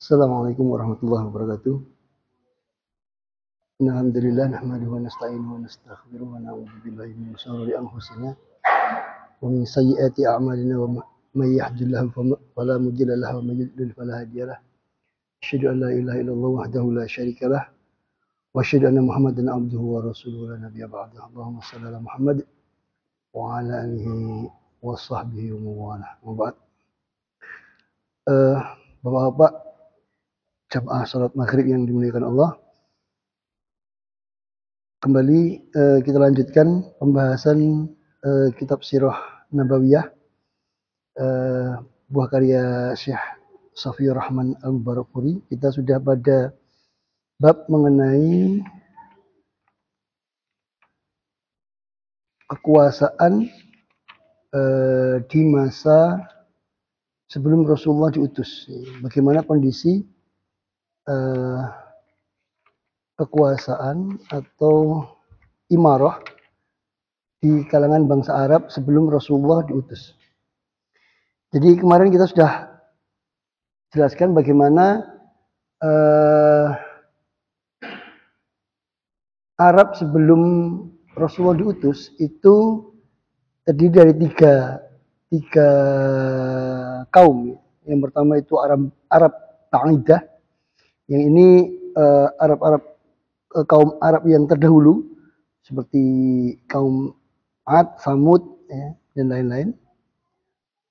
Assalamualaikum warahmatullahi wabarakatuh. Alhamdulillah nahmaduhu wa nasta'inuhu wa nastaghfiruh wa na'udzu billahi min syururi anfusina wa min sayyiati a'malina wa may yahdihillahu fala mudilla lahu wa may yudlil fala hadiya lahu. Asyhadu an la ilaha illallah wahdahu la syarika lah wa asyhadu anna Muhammadan abduhu wa rasuluhu la nabiyya ba'dahu. Allahumma shalli ala Muhammad wa ala alihi wa sahbihi wa mawalah. Wa ba'd. Bapak-bapak jamaah salat maghrib yang dimuliakan Allah, kembali kita lanjutkan pembahasan kitab Sirah Nabawiyah, buah karya Syekh Safiyur Rahman Al-Mubarakfuri. Kita sudah pada bab mengenai kekuasaan di masa sebelum Rasulullah diutus. Bagaimana kondisi kekuasaan atau imarah di kalangan bangsa Arab sebelum Rasulullah diutus. Jadi kemarin kita sudah jelaskan bagaimana Arab sebelum Rasulullah diutus itu terdiri dari tiga kaum. Yang pertama itu Arab Ta'idah, yang ini kaum Arab yang terdahulu seperti kaum Ad, Samud, ya, dan lain-lain.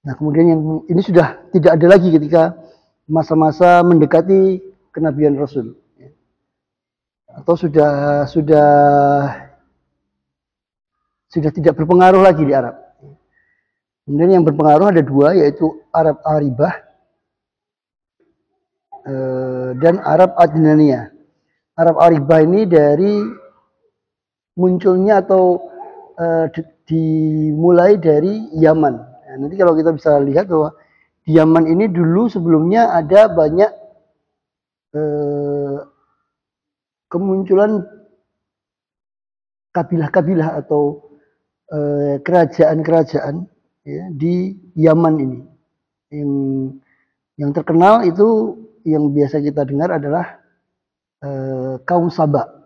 Nah, kemudian yang ini sudah tidak ada lagi ketika masa-masa mendekati kenabian Rasul, ya. Atau sudah tidak berpengaruh lagi di Arab. Kemudian yang berpengaruh ada dua, yaitu Arab Aribah dan Arab Adnaniyah. Arab Aribah ini dari munculnya atau dimulai dari Yaman. Nah, nanti kalau kita bisa lihat bahwa di Yaman ini dulu sebelumnya ada banyak kemunculan kabilah-kabilah atau kerajaan-kerajaan, ya, di Yaman ini. Yang terkenal itu yang biasa kita dengar adalah kaum Saba.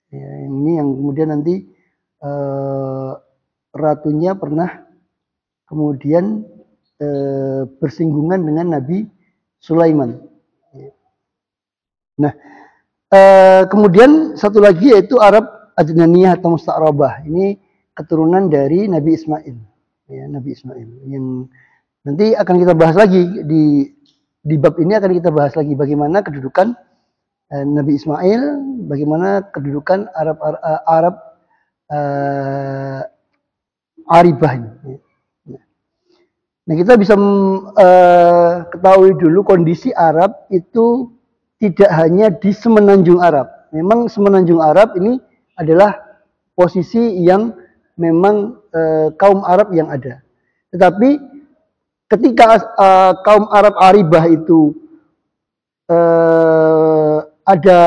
Ya, ini yang kemudian nanti ratunya pernah kemudian bersinggungan dengan Nabi Sulaiman. Nah, kemudian satu lagi yaitu Arab Adnaniyah atau Musta'rabah. Ini keturunan dari Nabi Ismail. Ya, Nabi Ismail yang nanti akan kita bahas lagi di bab ini, akan kita bahas lagi bagaimana kedudukan Nabi Ismail, bagaimana kedudukan Arab Aribah ini. Nah, kita bisa ketahui dulu kondisi Arab itu tidak hanya di semenanjung Arab. Memang semenanjung Arab ini adalah posisi yang memang kaum Arab yang ada. Tetapi ketika kaum Arab Aribah itu ada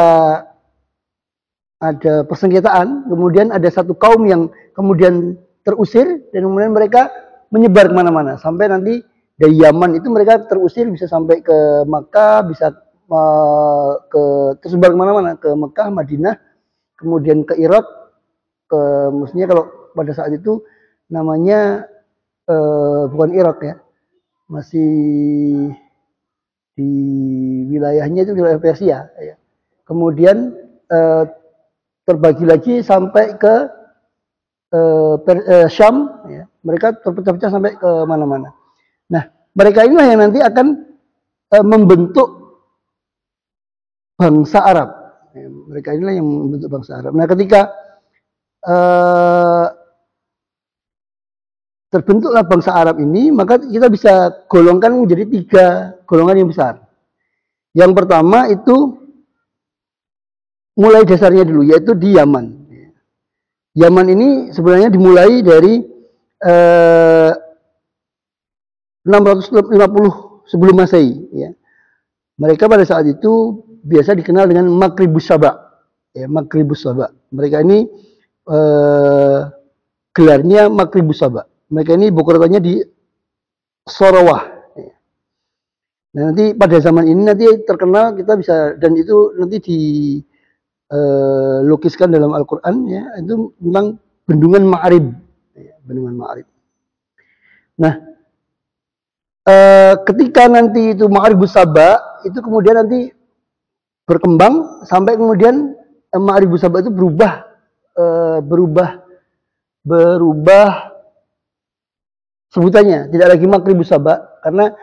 persengketaan, kemudian ada satu kaum yang kemudian terusir dan kemudian mereka menyebar kemana-mana sampai nanti dari Yaman itu mereka terusir bisa sampai ke Makkah, bisa tersebar kemana-mana, ke Mekah, Madinah, kemudian ke Irak, maksudnya kalau pada saat itu namanya bukan Irak ya, masih di wilayahnya itu wilayah Persia, ya. Kemudian terbagi lagi sampai ke Syam, ya. Mereka terpecah-pecah sampai ke mana-mana. Nah, mereka inilah yang nanti akan membentuk bangsa Arab. Ya, mereka inilah yang membentuk bangsa Arab. Nah, ketika terbentuklah bangsa Arab ini, maka kita bisa golongkan menjadi tiga golongan yang besar. Yang pertama itu mulai dasarnya dulu, yaitu di Yaman. Yaman ini sebenarnya dimulai dari 650 sebelum Masehi, ya. Mereka pada saat itu biasa dikenal dengan Maghribus Saba, ya, Maghribus Saba. Mereka ini gelarnya Maghribus Saba. Mereka ini ibu kotanya di Sarawah. Nah, nanti pada zaman ini nanti terkenal kita bisa, dan itu nanti dilukiskan dalam Al-Quran ya, itu tentang bendungan Ma'rib, ya, bendungan Ma'rib. Nah, ketika nanti itu Ma'ribus Saba itu kemudian nanti berkembang sampai kemudian Ma'ribus Saba itu berubah sebutannya, tidak lagi Maghribus Saba, karena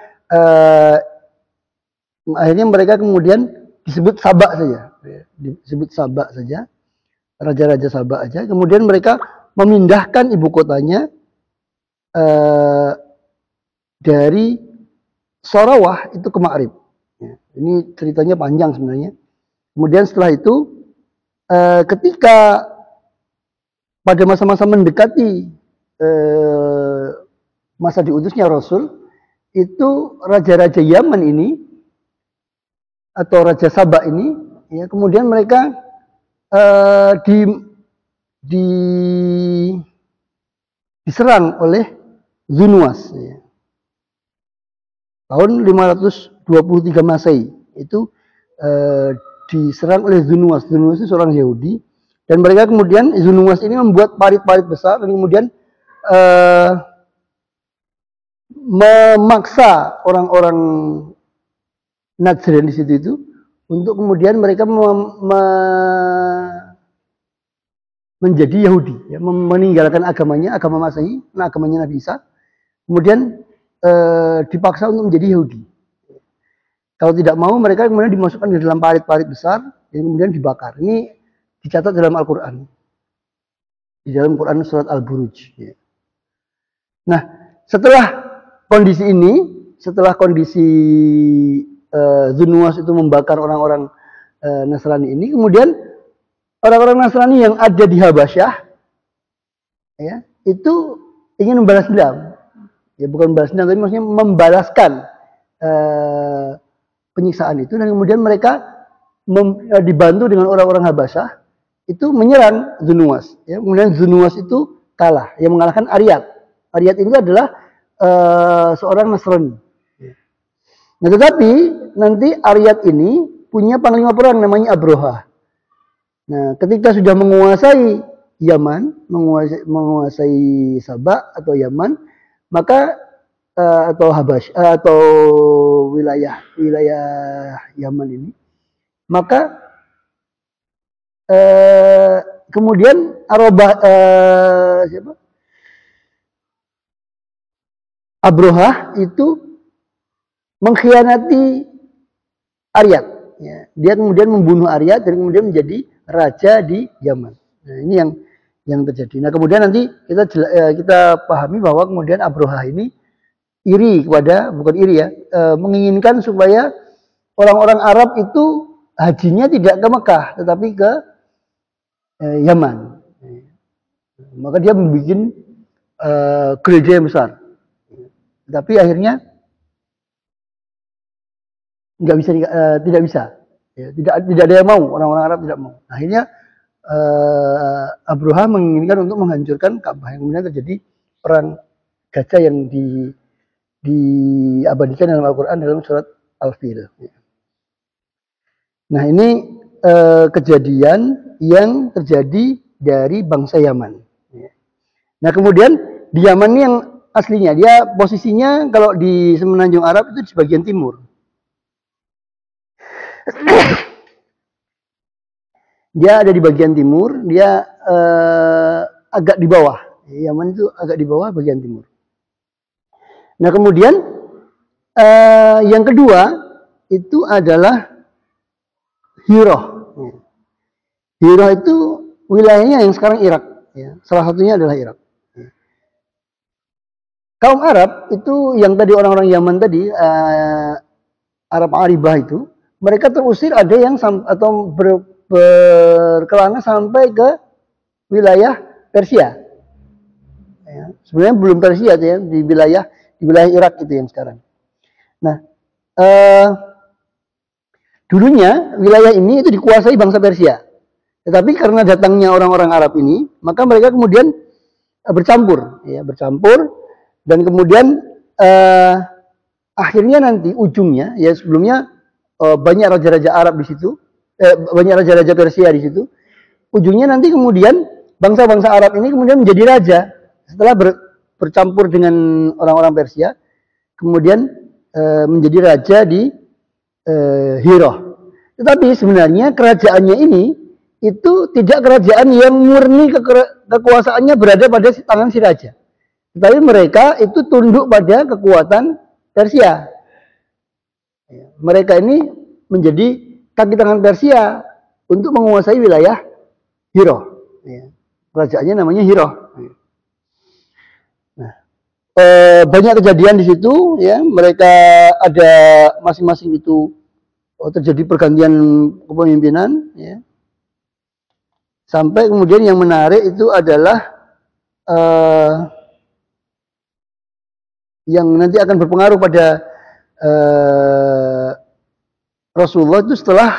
akhirnya mereka kemudian disebut Saba saja, disebut Saba saja, raja-raja Saba aja. Kemudian mereka memindahkan ibu kotanya dari Sarawah itu ke Ma'rib. Ya, ini ceritanya panjang sebenarnya. Kemudian setelah itu, ketika pada masa-masa mendekati masa diutusnya Rasul, itu raja-raja Yaman ini atau Raja Saba ini, ya, kemudian mereka diserang oleh Zunuwas. Ya. Tahun 523 Masehi itu diserang oleh Zunuwas. Zunuwas itu seorang Yahudi, dan mereka kemudian Zunuwas ini membuat parit-parit besar dan kemudian memaksa orang-orang Najran di situ itu untuk kemudian mereka menjadi Yahudi, ya, meninggalkan agamanya, agama Masehi, agamanya Nabi Isa, kemudian dipaksa untuk menjadi Yahudi. Kalau tidak mau, mereka kemudian dimasukkan di dalam parit-parit besar dan kemudian dibakar. Ini dicatat dalam Al-Quran, di dalam Quran surat Al-Buruj. Ya. Nah, setelah kondisi ini, setelah kondisi Zunuwas itu membakar orang-orang Nasrani ini, kemudian orang-orang Nasrani yang ada di Habasyah, ya, itu ingin membalas dendam. Ya, bukan membalas dendam, tapi maksudnya membalaskan penyiksaan itu, dan kemudian mereka dibantu dengan orang-orang Habasyah itu menyerang Zunuwas. Ya, kemudian Zunuwas itu kalah, yang mengalahkan Aryat. Aryat ini adalah seorang Nasrani. Nah, tetapi nanti Aryat ini punya panglima perang namanya Abroha. Nah, ketika sudah menguasai Yaman, menguasai Sabah atau Yaman, maka atau Habash atau wilayah Yaman ini, maka kemudian Abroha itu mengkhianati Aryat. Ya, dia kemudian membunuh Aryat dan kemudian menjadi raja di Yaman. Nah, ini yang terjadi. Nah, kemudian nanti kita pahami bahwa kemudian Abroha ini iri kepada, bukan iri ya, menginginkan supaya orang-orang Arab itu hajinya tidak ke Mekah, tetapi ke Yaman. Maka dia membuat gereja yang besar. Tapi akhirnya nggak bisa, tidak bisa, ya, tidak ada yang mau, orang-orang Arab tidak mau. Akhirnya Abroha menginginkan untuk menghancurkan Ka'bah, yang kemudian terjadi perang gajah yang diabadikan dalam Al-Quran dalam surat Al-Fil. Nah, ini kejadian yang terjadi dari bangsa Yaman. Nah, kemudian di Yaman ini yang aslinya, dia posisinya kalau di semenanjung Arab itu di bagian timur. Dia ada di bagian timur, dia agak di bawah. Yaman itu agak di bawah bagian timur. Nah, kemudian yang kedua itu adalah Hirah. Hirah itu wilayahnya yang sekarang Irak. Ya. Salah satunya adalah Irak. Kaum Arab itu yang tadi orang-orang Yaman tadi, Arab Aribah itu, mereka terusir, ada yang atau berkelana sampai ke wilayah Persia. Ya, sebenarnya belum Persia ya, di wilayah Irak itu yang sekarang. Nah, dulunya wilayah ini itu dikuasai bangsa Persia. Tetapi karena datangnya orang-orang Arab ini, maka mereka kemudian bercampur, dan kemudian akhirnya nanti ujungnya ya sebelumnya banyak raja-raja Arab di situ, banyak raja-raja Persia di situ. Ujungnya nanti kemudian bangsa-bangsa Arab ini kemudian menjadi raja setelah bercampur dengan orang-orang Persia, kemudian menjadi raja di Hirah. Tetapi sebenarnya kerajaannya ini itu tidak kerajaan yang murni kekuasaannya berada pada tangan si raja. Tetapi mereka itu tunduk pada kekuatan Persia. Mereka ini menjadi kaki tangan Persia untuk menguasai wilayah Hirah. Kerajaannya namanya Hirah. Nah, banyak kejadian di situ, ya. Mereka ada masing-masing itu terjadi pergantian kepemimpinan, ya. Sampai kemudian yang menarik itu adalah yang nanti akan berpengaruh pada Rasulullah itu setelah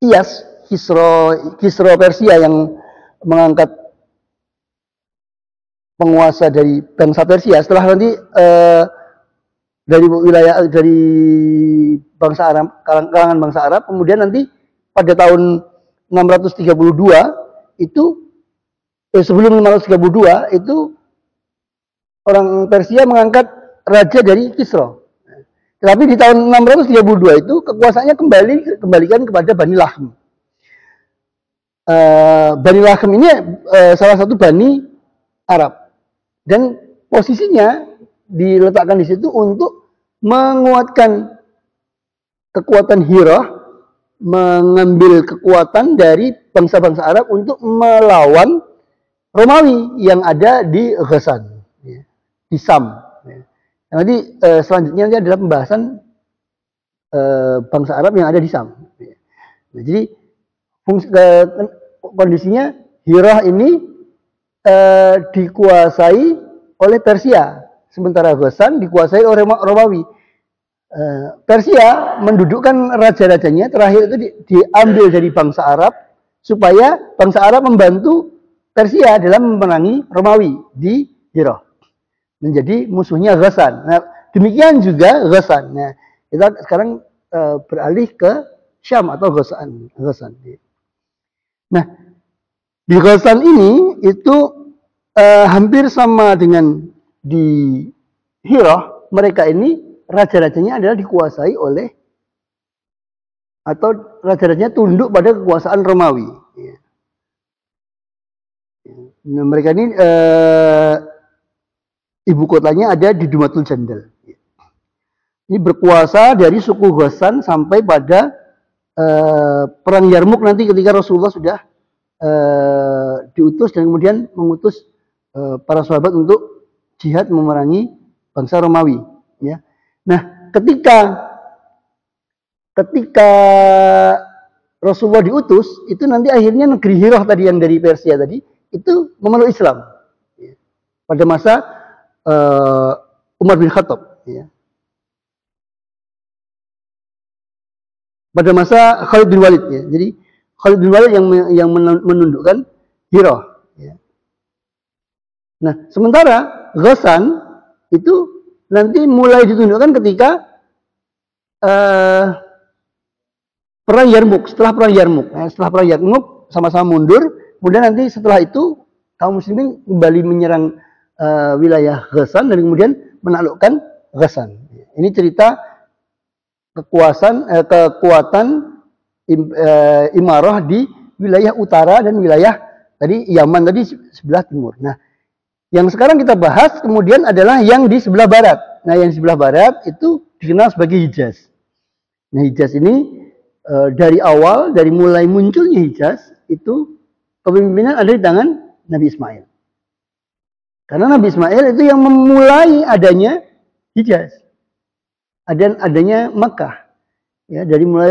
Iyas, Kisra Persia yang mengangkat penguasa dari bangsa Persia. Setelah nanti dari wilayah dari bangsa Arab, kalangan bangsa Arab, kemudian nanti pada tahun 632 itu sebelum 632 itu orang Persia mengangkat raja dari Kisra. Tetapi di tahun 632 itu kekuasaannya kembalikan kepada Bani Lahm. Bani Lahm ini salah satu Bani Arab. Dan posisinya diletakkan di situ untuk menguatkan kekuatan Hirah, mengambil kekuatan dari bangsa-bangsa Arab untuk melawan Romawi yang ada di Ghassan, di Sam. Nanti selanjutnya adalah pembahasan bangsa Arab yang ada di Sam. Nah, jadi kondisinya Hirah ini dikuasai oleh Persia, sementara Ghassan dikuasai oleh Romawi. Persia mendudukkan raja-rajanya terakhir itu diambil dari bangsa Arab supaya bangsa Arab membantu Persia dalam memenangi Romawi di Hirah. Menjadi musuhnya Ghassan. Nah, demikian juga Ghassan. Nah, kita sekarang beralih ke Syam atau Ghassan. Nah, di Ghassan ini itu hampir sama dengan di Hirah. Mereka ini raja-rajanya adalah dikuasai oleh atau raja-rajanya tunduk pada kekuasaan Romawi. Nah, mereka ini ibu kotanya ada di Dumatul Jandal. Ini berkuasa dari suku Ghassan sampai pada perang Yarmuk nanti ketika Rasulullah sudah diutus dan kemudian mengutus para sahabat untuk jihad memerangi bangsa Romawi. Ya. Nah, ketika Rasulullah diutus, itu nanti akhirnya negeri Hirah tadi yang dari Persia tadi itu memeluk Islam. Ya. Pada masa Umar bin Khattab, ya. Pada masa Khalid bin Walid, ya. Jadi Khalid bin Walid yang menundukkan Hirah, ya. Nah, sementara Ghassan itu nanti mulai ditundukkan ketika perang Yarmuk. Setelah perang Yarmuk, setelah perang Yarmuk sama-sama mundur. Kemudian nanti setelah itu kaum muslimin kembali menyerang wilayah Ghassan dan kemudian menaklukkan Ghassan. Ini cerita kekuatan imarah di wilayah utara dan wilayah tadi Yaman tadi sebelah timur. Nah, yang sekarang kita bahas kemudian adalah yang di sebelah barat. Nah, yang di sebelah barat itu dikenal sebagai Hijaz. Nah, Hijaz ini dari awal, dari mulai munculnya Hijaz itu kepemimpinan ada di tangan Nabi Ismail. Karena Nabi Ismail itu yang memulai adanya Hijaz. Adanya Makkah. Ya, dari mulai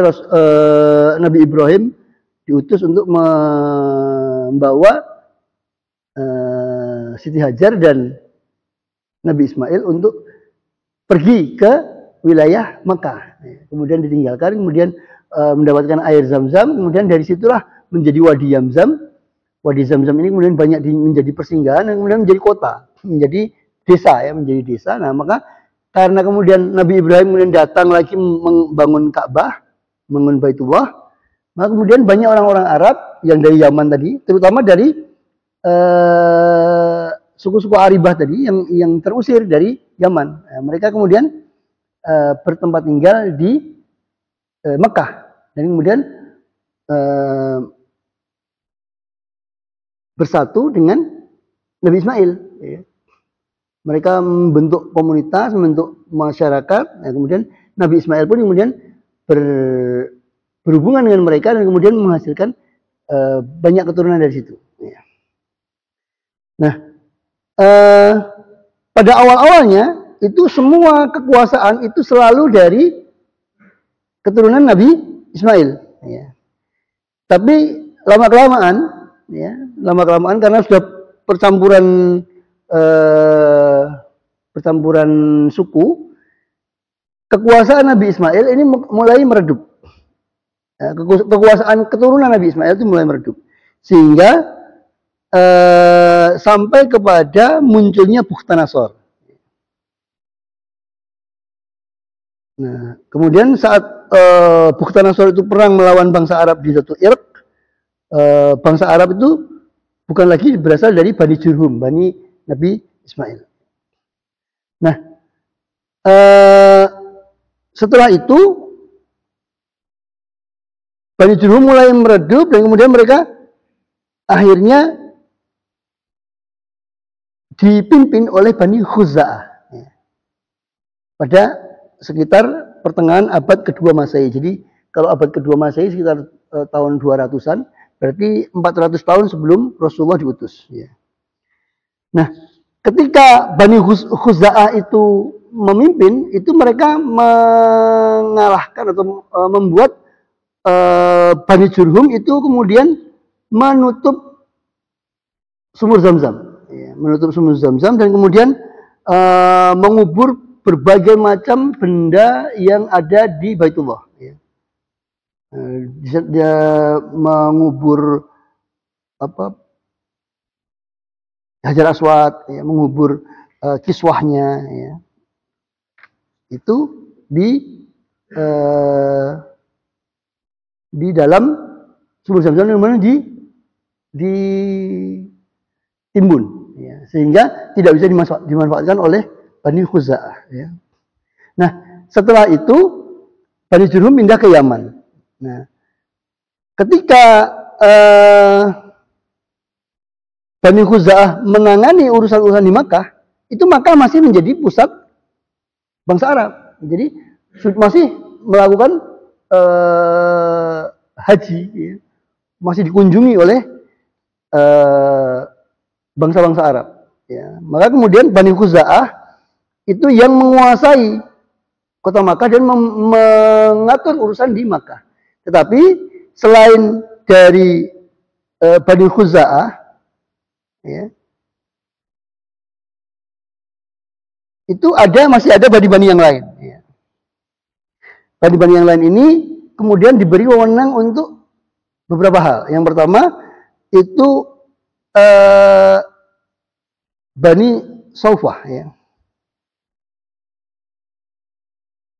Nabi Ibrahim diutus untuk membawa Siti Hajar dan Nabi Ismail untuk pergi ke wilayah Makkah. Kemudian ditinggalkan, kemudian mendapatkan air Zam-Zam, kemudian dari situlah menjadi Wadi Zamzam. Wadi Zamzam ini kemudian banyak menjadi persinggahan dan kemudian menjadi kota, menjadi desa ya, menjadi desa. Nah, maka karena kemudian Nabi Ibrahim kemudian datang lagi membangun Ka'bah, membangun Baitullah, maka kemudian banyak orang-orang Arab yang dari Yaman tadi, terutama dari suku-suku Aribah tadi yang terusir dari Yaman. Nah, mereka kemudian bertempat tinggal di Mekah dan kemudian bersatu dengan Nabi Ismail. Ya. Mereka membentuk komunitas, membentuk masyarakat. Nah, kemudian Nabi Ismail pun kemudian berhubungan dengan mereka dan kemudian menghasilkan banyak keturunan dari situ. Ya. Nah, pada awal-awalnya itu semua kekuasaan itu selalu dari keturunan Nabi Ismail. Ya. Tapi lama-kelamaan karena sudah percampuran suku, kekuasaan Nabi Ismail ini mulai meredup. Ya, kekuasaan keturunan Nabi Ismail itu mulai meredup, sehingga sampai kepada munculnya Bukhtanasor. Nah, kemudian saat Bukhtanasor itu perang melawan bangsa Arab di satu Irak, bangsa Arab itu bukan lagi berasal dari Bani Jurhum, Bani Nabi Ismail. Nah, setelah itu Bani Jurhum mulai meredup dan kemudian mereka akhirnya dipimpin oleh Bani Khuza'ah pada sekitar pertengahan abad kedua Masehi. Jadi kalau abad kedua Masehi sekitar tahun 200-an, berarti 400 tahun sebelum Rasulullah diutus. Ya. Nah, ketika Bani Khuza'ah itu memimpin, itu mereka mengalahkan atau membuat Bani Jurhum itu kemudian menutup sumur Zam-Zam. Ya, menutup sumur Zam-Zam dan kemudian mengubur berbagai macam benda yang ada di Baitullah. Ya. Dia mengubur Hajar Aswad, ya, mengubur kiswahnya, ya. Itu di dalam sumur Zam-Zam namanya ditimbun, ya, sehingga tidak bisa dimanfaatkan oleh Bani Khuza'ah. Ya. Nah, setelah itu Bani Jurhum pindah ke Yaman. Nah, ketika Bani Khuza'ah menangani urusan-urusan di Makkah, itu Makkah masih menjadi pusat bangsa Arab. Jadi masih melakukan haji, ya, masih dikunjungi oleh bangsa-bangsa Arab. Ya. Maka kemudian Bani Khuza'ah itu yang menguasai kota Makkah dan mengatur urusan di Makkah. Tetapi selain dari Bani Khuza'ah, ya, itu masih ada bani-bani yang lain. Ya. Bani-bani yang lain ini kemudian diberi wewenang untuk beberapa hal. Yang pertama itu Bani Saufah. Ya.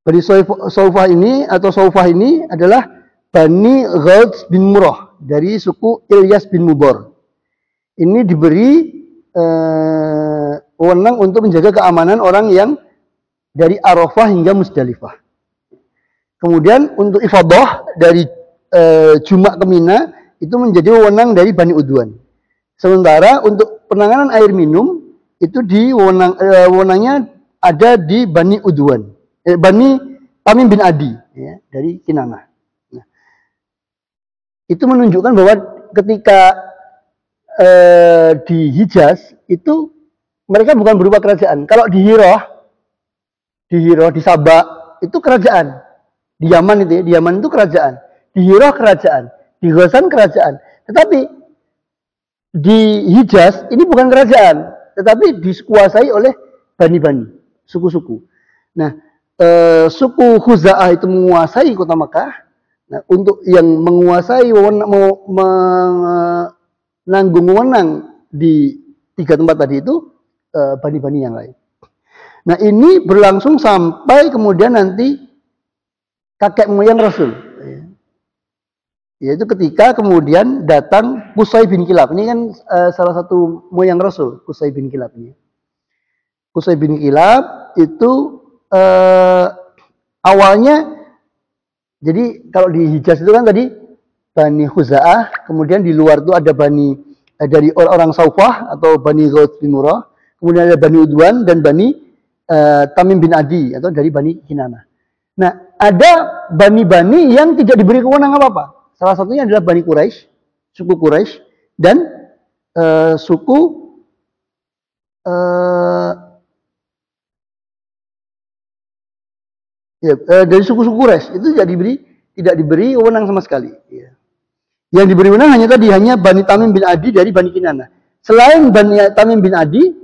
Bani Saufah ini atau Saufah ini adalah Bani Ghalz bin Murrah dari suku Ilyas bin Mubor. Ini diberi wewenang untuk menjaga keamanan orang yang dari Arafah hingga Musdalifah. Kemudian untuk ifadah dari Jumat ke Mina itu menjadi wewenang dari Bani Udwan. Sementara untuk penanganan air minum itu wewenangnya ada di Bani Udwan. Bani Tamim bin Adi, ya, dari Kinanah. Nah, itu menunjukkan bahwa ketika di Hijaz itu mereka bukan berupa kerajaan. Kalau di Hirah, di Sabak itu kerajaan. Di Yaman itu, ya, di Yaman itu kerajaan. Di Hirah kerajaan, di Ghassan kerajaan. Tetapi di Hijaz ini bukan kerajaan, tetapi dikuasai oleh bani-bani, suku-suku. Nah, suku Khuza'ah itu menguasai kota Makkah. Nah, untuk yang menguasai menanggung wewenang di 3 tempat tadi itu bani-bani yang lain. Nah ini berlangsung sampai kemudian nanti kakek moyang Rasul. Yaitu ketika kemudian datang Qusay bin Kilab. Ini kan salah satu moyang Rasul, Qusay bin Kilab ini. Qusay bin Kilab itu awalnya, jadi kalau di Hijaz itu kan tadi Bani Khuza'ah, kemudian di luar itu ada Bani dari orang-orang Saufah atau Bani Ghaus bin Murrah, kemudian ada Bani Udwan dan Bani Tamim bin Adi atau dari Bani Kinanah. Nah, ada bani-bani yang tidak diberi kewenangan apa-apa. Salah satunya adalah Bani Quraisy, suku Quraisy, dan suku dari suku-suku Quraisy itu tidak diberi wewenang sama sekali. Ya. Yang diberi wewenang hanya Bani Tamim bin Adi dari Bani Kinanah. Selain Bani Tamim bin Adi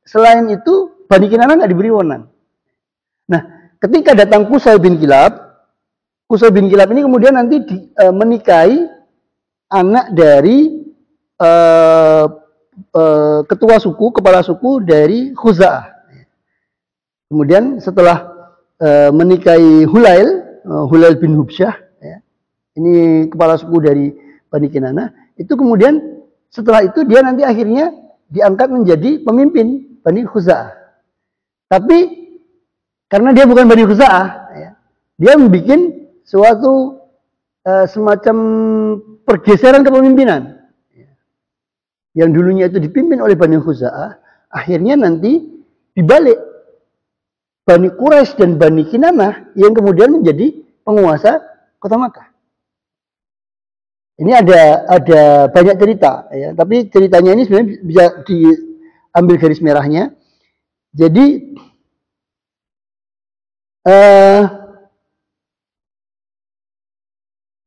selain itu Bani Kinanah nggak diberi wewenang. Nah, ketika datang Qusay bin Kilab ini kemudian nanti menikahi anak dari kepala suku dari Khuza'ah. Kemudian setelah menikahi Hulail bin Hubsyah, ya, ini kepala suku dari Bani Kinanah, itu kemudian setelah itu dia nanti akhirnya diangkat menjadi pemimpin Bani Khuza'ah. Tapi karena dia bukan Bani Khuza'ah, ya, dia membuat suatu semacam pergeseran kepemimpinan. Yang dulunya itu dipimpin oleh Bani Khuza'ah, akhirnya nanti dibalik Bani Quraisy dan Bani Kinanah yang kemudian menjadi penguasa kota Makkah. Ini ada banyak cerita, ya, tapi ceritanya ini sebenarnya bisa diambil garis merahnya. Jadi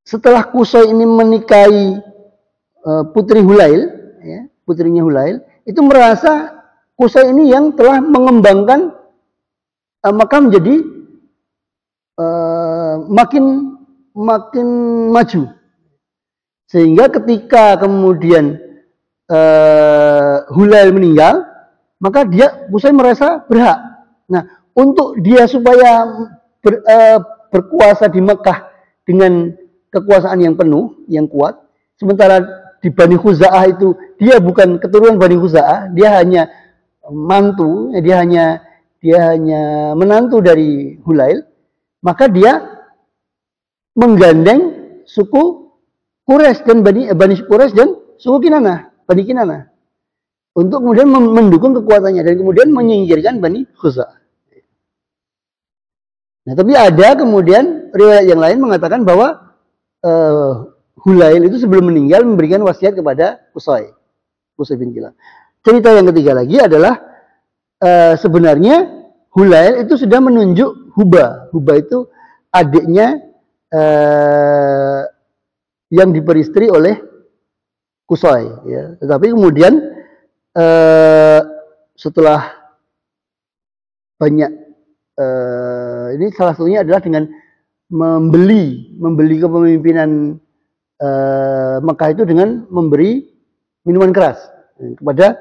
setelah Qusay ini menikahi putri Hulail, ya, putrinya Hulail, itu merasa Qusay ini yang telah mengembangkan Makkah menjadi makin maju, sehingga ketika kemudian Hulail meninggal, maka Qusay merasa berhak. Nah, untuk dia supaya berkuasa di Makkah dengan kekuasaan yang penuh, yang kuat, sementara di Bani Khuza'ah itu dia bukan keturunan Bani Khuza'ah, dia hanya mantu, dia hanya menantu dari Hulail, maka dia menggandeng suku Quraisy dan Bani Quraisy dan suku Kinanah, Bani Kinanah, untuk kemudian mendukung kekuatannya dan kemudian menyingkirkan Bani Khuza'ah. Nah, tapi ada kemudian riwayat yang lain mengatakan bahwa Hulail itu sebelum meninggal memberikan wasiat kepada Qusay bin Kilab. Cerita yang ketiga lagi adalah sebenarnya Hulail itu sudah menunjuk Huba. Huba itu adiknya yang diperistri oleh Qusay. Ya. Tetapi kemudian setelah banyak ini salah satunya adalah dengan membeli kepemimpinan Mekah itu dengan memberi minuman keras kepada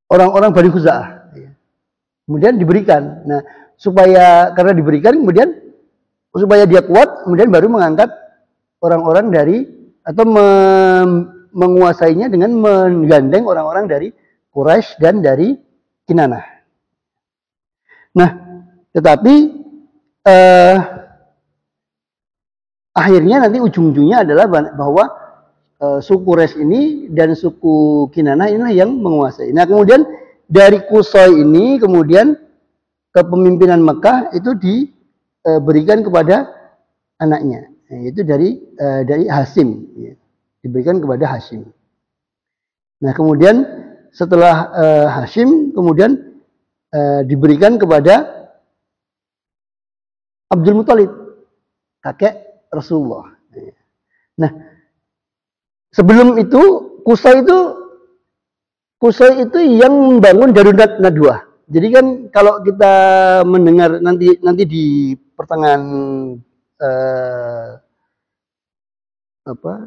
orang-orang Bani Khuza'ah. Kemudian diberikan. Nah, karena diberikan kemudian supaya dia kuat, kemudian baru mengangkat orang-orang dari atau menguasainya dengan menggandeng orang-orang dari Quraisy dan dari Kinanah. Nah, tetapi akhirnya nanti ujung-ujungnya adalah bahwa suku Quraisy ini dan suku Kinanah inilah yang menguasai. Nah, kemudian dari Qusay ini kemudian kepemimpinan Mekah itu diberikan kepada anaknya, yaitu dari Hasyim, diberikan kepada Hasyim. Nah, kemudian setelah Hasyim kemudian diberikan kepada Abdul Muthalib, kakek Rasulullah. Nah, sebelum itu Qusay itu yang membangun Darun Nadwah. Jadi kan kalau kita mendengar nanti di pertengahan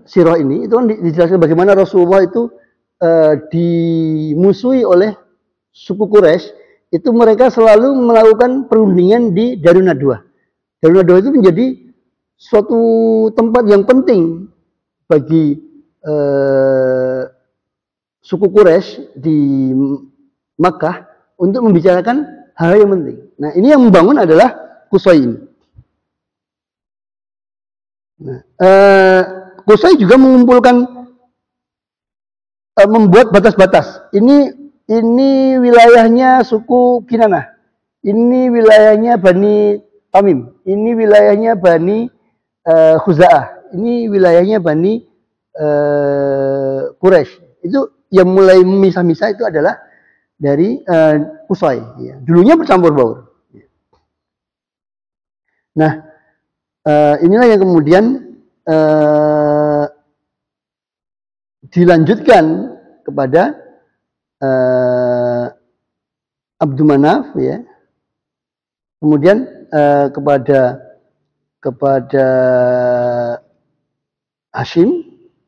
sirah ini itu kan dijelaskan bagaimana Rasulullah itu dimusuhi oleh suku Quraisy, itu mereka selalu melakukan perundingan di Darun Nadwa. Darun Nadwa itu menjadi suatu tempat yang penting bagi suku Quraisy di Makkah untuk membicarakan hal yang penting. Nah, ini yang membangun adalah Qusay ini. Nah, Qusay juga mengumpulkan membuat batas-batas. Ini wilayahnya suku Kinanah. Ini wilayahnya Bani Tamim. Ini wilayahnya Bani Khuza'ah. Ini wilayahnya Bani Quraisy. Itu yang mulai memisah-misah itu adalah dari Qusay. Ya. Dulunya bercampur baur. Nah, inilah yang kemudian dilanjutkan kepada Abdul Manaf, ya. Kemudian kepada Hashim,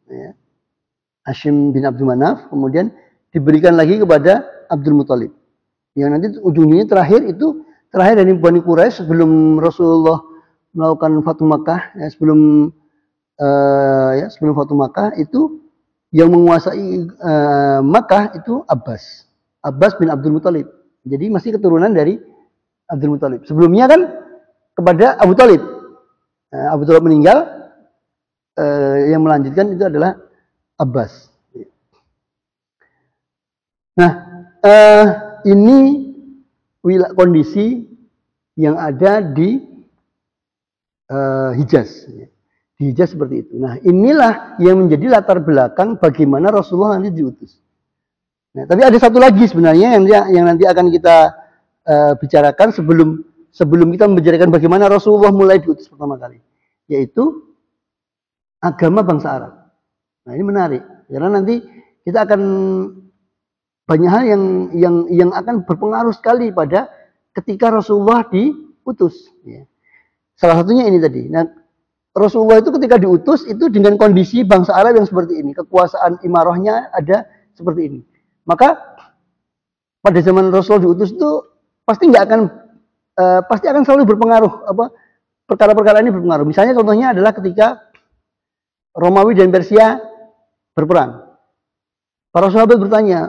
ya. Hashim bin Abdul Manaf, kemudian diberikan lagi kepada Abdul Muthalib. Yang nanti ujungnya terakhir dari Bani Quraisy sebelum Rasulullah melakukan Fatu Makkah, ya, sebelum Fatu Makkah itu yang menguasai Makkah itu Abbas bin Abdul Muthalib. Jadi masih keturunan dari Abdul Muthalib. Sebelumnya kan kepada Abu Thalib. Abu Thalib meninggal, yang melanjutkan itu adalah Abbas. Nah, ini kondisi yang ada di Hijaz. Di Hijaz seperti itu. Nah, inilah yang menjadi latar belakang bagaimana Rasulullah nanti diutus. Nah, tapi ada satu lagi sebenarnya yang nanti akan kita bicarakan sebelum kita membicarakan bagaimana Rasulullah mulai diutus pertama kali, yaitu agama bangsa Arab. Nah, ini menarik karena nanti kita akan banyak hal yang akan berpengaruh sekali pada ketika Rasulullah diutus. Ya. Salah satunya ini tadi. Nah, Rasulullah itu ketika diutus itu dengan kondisi bangsa Arab yang seperti ini, kekuasaan imarahnya ada seperti ini. Maka pada zaman Rasulullah diutus itu pasti akan selalu berpengaruh, perkara-perkara ini berpengaruh. Misalnya contohnya adalah ketika Romawi dan Persia berperang. Para sahabat bertanya,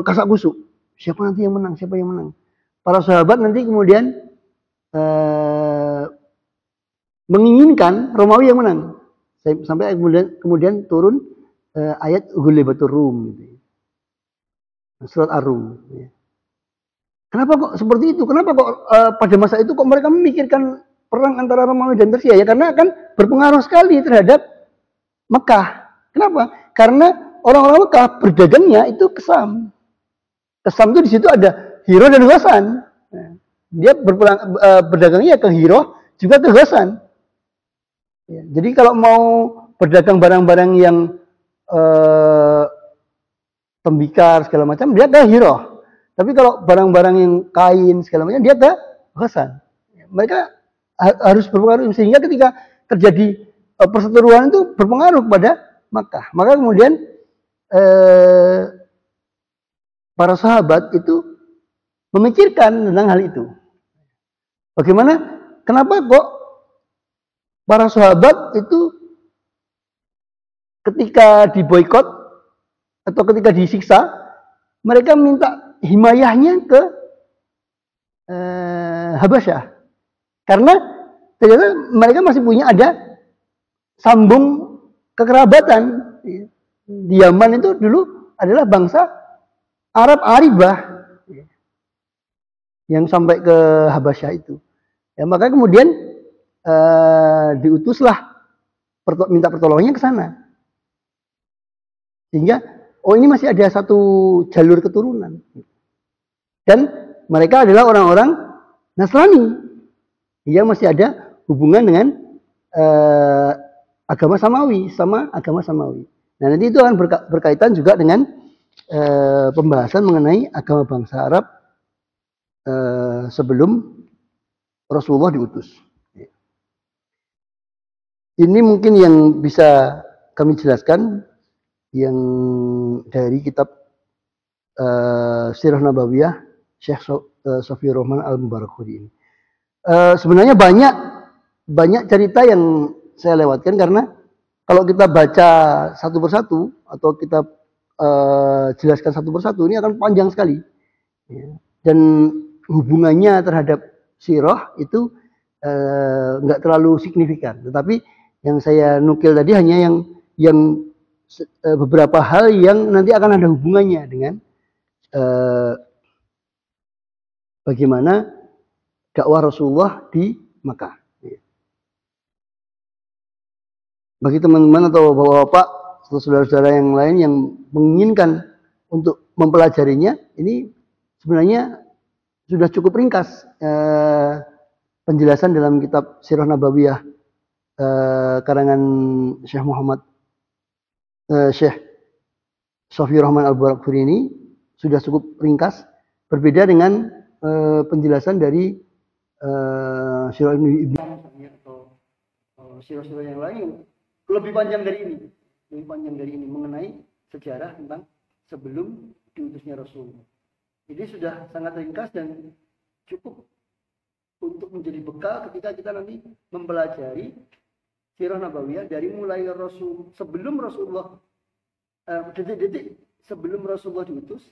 kasak kusuk, siapa nanti yang menang, siapa yang menang? Para sahabat nanti kemudian menginginkan Romawi yang menang. Sampai kemudian turun ayat Ghulibatur Rum, gitu. Surat Ar-Rum. Ya. Kenapa kok seperti itu? Kenapa kok pada masa itu kok mereka memikirkan perang antara Romawi dan Persia? Ya karena akan berpengaruh sekali terhadap Mekah. Kenapa? Karena orang-orang Mekah berdagangnya itu ke Syam. Ke Syam itu di situ ada Hiro dan Ghasan. Dia berdagangnya ke Hiro juga ke Ghasan. Ya, jadi kalau mau berdagang barang-barang yang tembikar segala macam, dia ke Hiro. Tapi kalau barang-barang yang kain segala macam, dia ke Ghasan. Mereka harus berpengaruh sehingga ketika terjadi perseteruan itu berpengaruh kepada Makkah. Maka kemudian para sahabat itu memikirkan tentang hal itu. Bagaimana? Kenapa kok para sahabat itu ketika diboikot atau ketika disiksa, mereka minta himayahnya ke Habasyah. Karena ternyata mereka masih punya ada sambung kekerabatan. Di Yaman itu dulu adalah bangsa Arab Aribah yang sampai ke Habasyah itu. Ya, maka kemudian diutuslah minta pertolongannya ke sana. Sehingga ini masih ada satu jalur keturunan. Dan mereka adalah orang-orang Nasrani yang masih ada hubungan dengan agama Samawi, sama agama Samawi. Nah, nanti itu akan berkaitan juga dengan pembahasan mengenai agama bangsa Arab sebelum Rasulullah diutus. Ini mungkin yang bisa kami jelaskan yang dari kitab Sirah Nabawiyah Syekh Safiyur Rahman Al-Mubarakfuri ini. Sebenarnya banyak cerita yang saya lewatkan karena kalau kita baca satu persatu atau kita jelaskan satu persatu ini akan panjang sekali. Dan hubungannya terhadap sirah itu nggak terlalu signifikan. Tetapi yang saya nukil tadi hanya yang beberapa hal yang nanti akan ada hubungannya dengan bagaimana dakwah Rasulullah di Makkah. Bagi teman-teman atau bapak-bapak atau saudara-saudara yang lain yang menginginkan untuk mempelajarinya, ini sebenarnya sudah cukup ringkas penjelasan dalam kitab Sirah Nabawiyah karangan Syekh Muhammad Syekh Safiyur Rahman Al-Mubarakfuri ini sudah cukup ringkas, berbeda dengan penjelasan dari Sirah Ibn atau sirah-sirah yang lain lebih panjang dari ini mengenai sejarah tentang sebelum diutusnya Rasul. Ini sudah sangat ringkas dan cukup untuk menjadi bekal ketika kita nanti mempelajari Sirah Nabawiyah dari mulai Rasul sebelum Rasulullah detik-detik sebelum Rasulullah diutus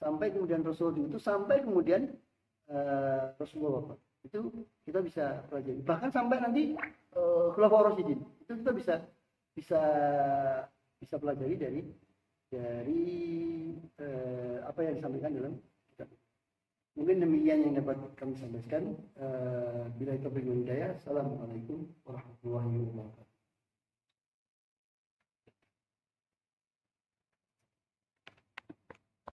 sampai kemudian Rasul diutus sampai kemudian Rasulullah wafat. Itu kita bisa pelajari. Bahkan sampai nanti Khulafaur Rasyidin itu kita bisa pelajari dari apa yang disampaikan dalam kitab. Mungkin demikian yang dapat kami sampaikan. Bila itu hidayah. Assalamualaikum.